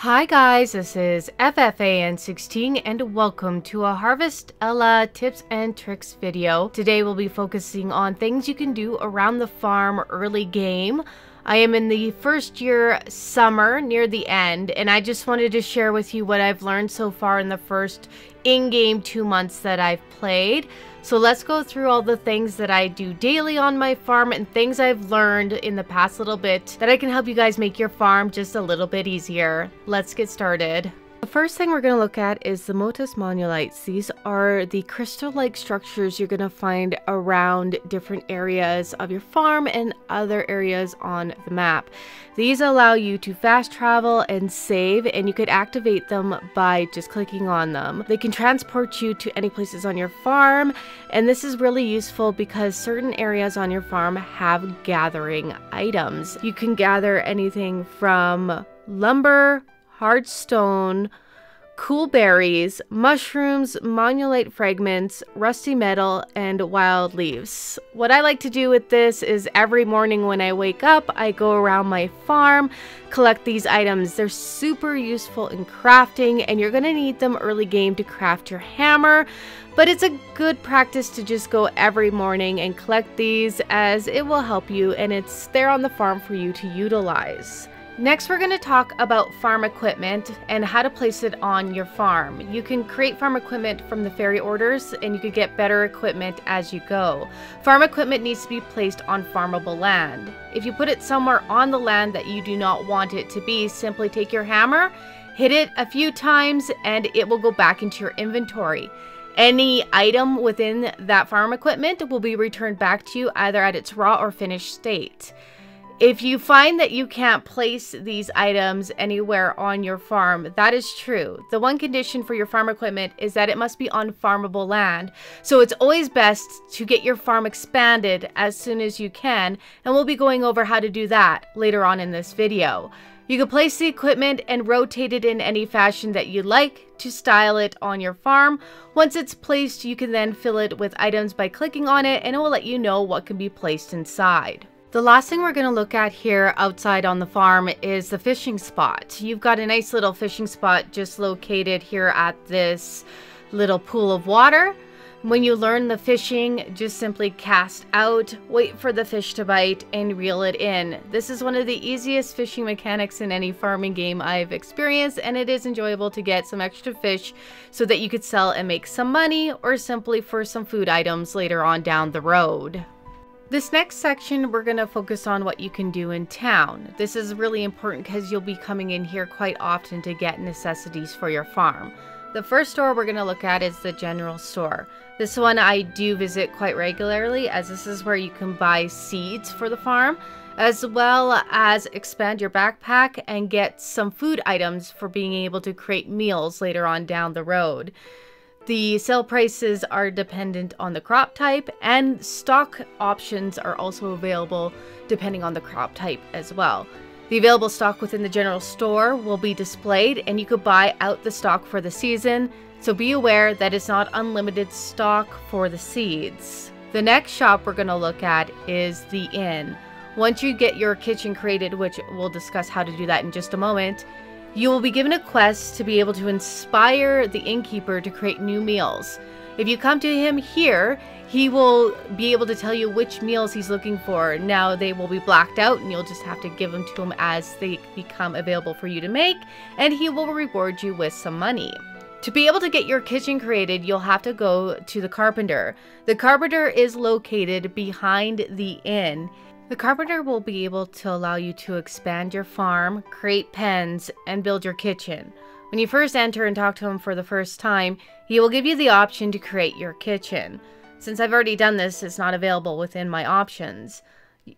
Hi guys, this is FFAN 16 and welcome to a Harvestella tips and tricks video. Today we'll be focusing on things you can do around the farm early game. I am in the first year summer near the end, and I just wanted to share with you what I've learned so far in the first in-game 2 months that I've played. So let's go through all the things that I do daily on my farm and things I've learned in the past little bit that I can help you guys make your farm just a little bit easier. Let's get started. The first thing we're going to look at is the Motus Monulites. These are the crystal-like structures you're going to find around different areas of your farm and other areas on the map. These allow you to fast travel and save, and you could activate them by just clicking on them. They can transport you to any places on your farm, and this is really useful because certain areas on your farm have gathering items. You can gather anything from lumber, hard stone, cool berries, mushrooms, monolite fragments, rusty metal, and wild leaves. What I like to do with this is every morning when I wake up, I go around my farm, collect these items. They're super useful in crafting, and you're going to need them early game to craft your hammer. But it's a good practice to just go every morning and collect these, as it will help you and it's there on the farm for you to utilize. Next, we're going to talk about farm equipment and how to place it on your farm. You can create farm equipment from the fairy orders, and you can get better equipment as you go. Farm equipment needs to be placed on farmable land. If you put it somewhere on the land that you do not want it to be, simply take your hammer, hit it a few times, and it will go back into your inventory. Any item within that farm equipment will be returned back to you either at its raw or finished state. If you find that you can't place these items anywhere on your farm, that is true. The one condition for your farm equipment is that it must be on farmable land. So it's always best to get your farm expanded as soon as you can, and we'll be going over how to do that later on in this video. You can place the equipment and rotate it in any fashion that you like to style it on your farm. Once it's placed, you can then fill it with items by clicking on it, and it will let you know what can be placed inside. The last thing we're going to look at here outside on the farm is the fishing spot. You've got a nice little fishing spot just located here at this little pool of water. When you learn the fishing, just simply cast out, wait for the fish to bite, and reel it in. This is one of the easiest fishing mechanics in any farming game I've experienced, and it is enjoyable to get some extra fish so that you could sell and make some money, or simply for some food items later on down the road. This next section, we're going to focus on what you can do in town. This is really important because you'll be coming in here quite often to get necessities for your farm. The first store we're going to look at is the general store. This one I do visit quite regularly, as this is where you can buy seeds for the farm, as well as expand your backpack and get some food items for being able to create meals later on down the road. The sale prices are dependent on the crop type, and stock options are also available depending on the crop type as well. The available stock within the general store will be displayed, and you could buy out the stock for the season, so be aware that it's not unlimited stock for the seeds. The next shop we're going to look at is the inn. Once you get your kitchen created, which we'll discuss how to do that in just a moment, you will be given a quest to be able to inspire the innkeeper to create new meals. If you come to him here, he will be able to tell you which meals he's looking for. Now they will be blacked out, and you'll just have to give them to him as they become available for you to make, and he will reward you with some money. To be able to get your kitchen created, you'll have to go to the carpenter. The carpenter is located behind the inn. The carpenter will be able to allow you to expand your farm, create pens, and build your kitchen. When you first enter and talk to him for the first time, he will give you the option to create your kitchen. Since I've already done this, it's not available within my options.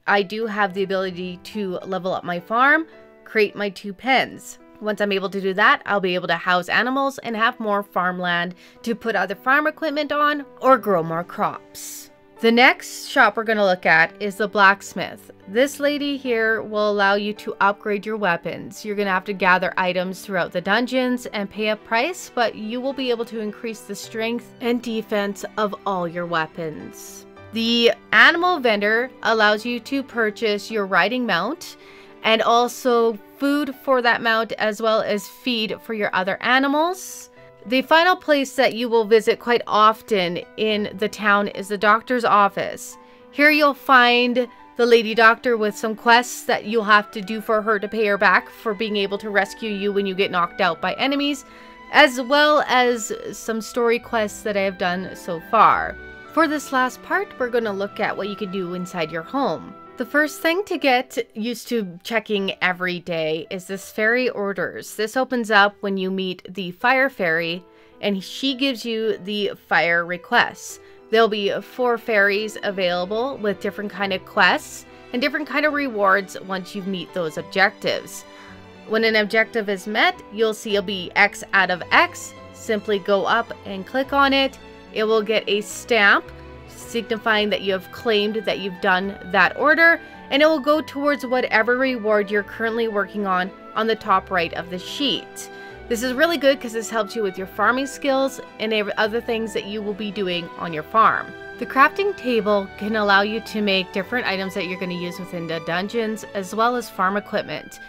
I do have the ability to level up my farm, create my 2 pens. Once I'm able to do that, I'll be able to house animals and have more farmland to put other farm equipment on or grow more crops. The next shop we're going to look at is the blacksmith. This lady here will allow you to upgrade your weapons. You're going to have to gather items throughout the dungeons and pay a price, but you will be able to increase the strength and defense of all your weapons. The animal vendor allows you to purchase your riding mount and also food for that mount, as well as feed for your other animals. The final place that you will visit quite often in the town is the doctor's office. Here you'll find the lady doctor with some quests that you'll have to do for her to pay her back for being able to rescue you when you get knocked out by enemies, as well as some story quests that I have done so far. For this last part, we're going to look at what you can do inside your home. The first thing to get used to checking every day is this fairy orders. This opens up when you meet the fire fairy, and she gives you the fire requests. There'll be 4 fairies available with different kind of quests and different kind of rewards once you meet those objectives. When an objective is met, you'll see it'll be X out of X. Simply go up and click on it. It will get a stamp signifying that you have claimed that you've done that order, and it will go towards whatever reward you're currently working on the top right of the sheet. This is really good because this helps you with your farming skills and other things that you will be doing on your farm. The crafting table can allow you to make different items that you're going to use within the dungeons, as well as farm equipment.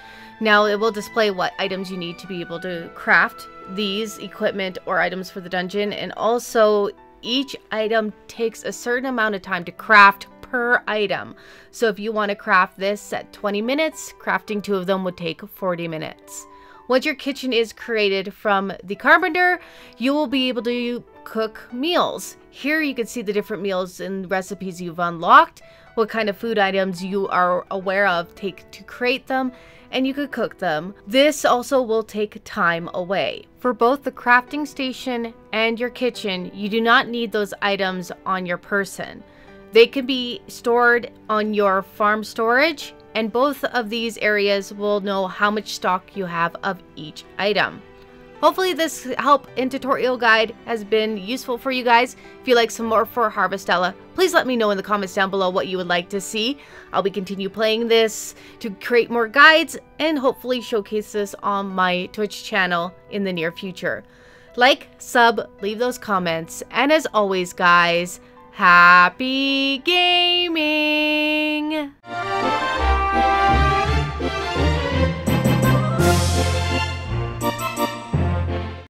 Now it will display what items you need to be able to craft these equipment or items for the dungeon, and also each item takes a certain amount of time to craft per item. So if you want to craft this at 20 minutes, crafting 2 of them would take 40 minutes. Once your kitchen is created from the carpenter, you will be able to cook meals. Here you can see the different meals and recipes you've unlocked, what kind of food items you are aware of take to create them, and you could cook them. This also will take time away. For both the crafting station and your kitchen, you do not need those items on your person. They can be stored on your farm storage, and both of these areas will know how much stock you have of each item. Hopefully this help and tutorial guide has been useful for you guys. If you like some more for Harvestella, please let me know in the comments down below what you would like to see. I'll be continue playing this to create more guides and hopefully showcase this on my Twitch channel in the near future. Like, sub, leave those comments, and as always guys, happy gaming!